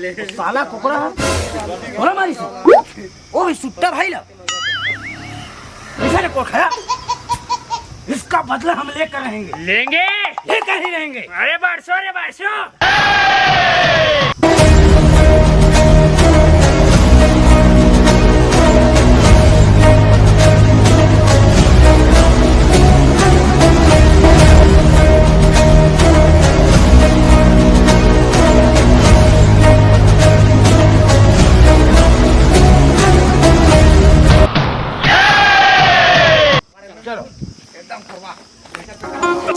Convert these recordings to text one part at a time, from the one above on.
साला कुकड़ा बोला मारी से ओ भी सुट्टा भाई ला को खाया। इसका बदला हम लेकर रहेंगे लेकर ही रहेंगे। अरे बारसो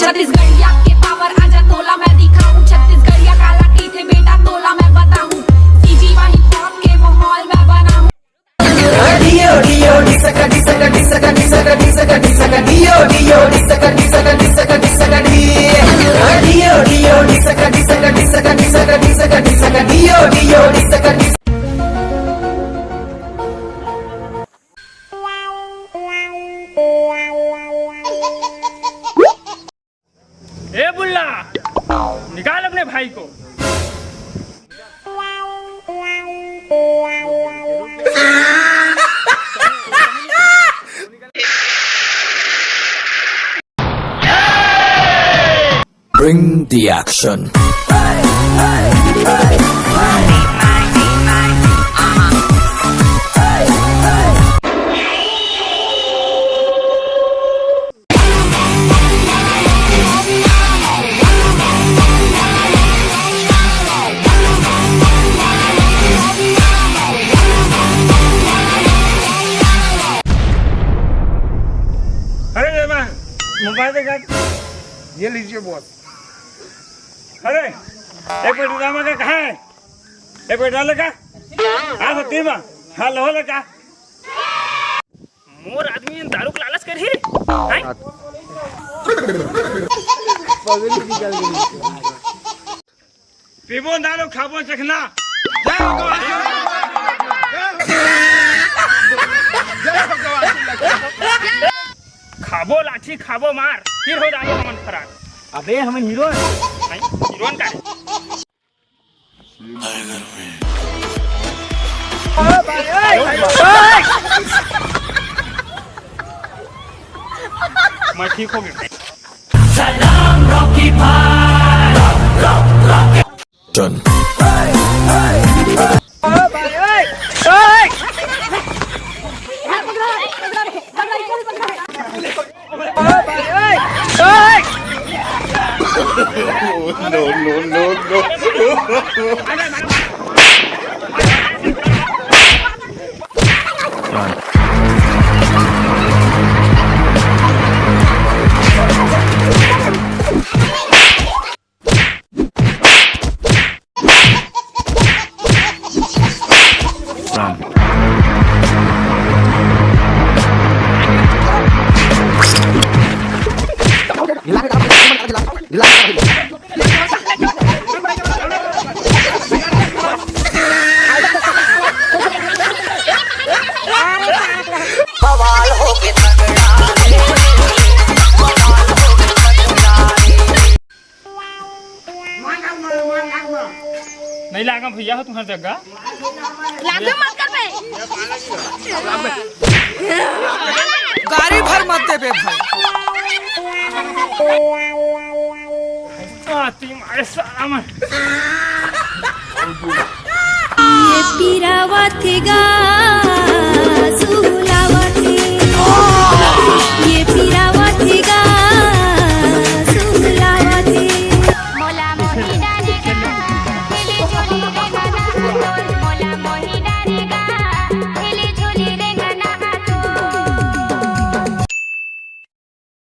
छत्तीसगढ़िया के पावर आजा तोला मैं दिखाऊं। छत्तीसगढ़िया काला टीथ है बेटा तोला मैं बताऊं। सीजी वाली पॉप के माहौल मैं बनाऊं। डियो डियो डिसका डिसका डिसका डिसका डिसका डिसका डियो डियो डिसका डिसका डिसका डिसका डियो डियो डिसका डिसका डिसका डिसका डिसका डिसका डियो डियो डिसका ए बुल्ला निकाल अपने भाई को। Bring the action. मोबाइल देखा ये लीजिए बॉस। अरे एक मिनट दामा का कहाँ है? एक मिनट डाले का हाँ सत्ती में हाँ लो लगा मोर आदमी दारू का लालच कर ही पीबो दारू खाबो चखना खाबो लाठी खाबो मार फिर हो जाएगा मन खराब। अबे हम हीरो हैं। हीरोइन का मैं ठीक हो गया। सलाम रॉकी भाई। चल no. नहीं लागा भैया हो तुम्हारी जगह लागे मत कर बे। गाड़ी भर मत दे बे भाई। आती मारे सारा में ये पीरावा थे गा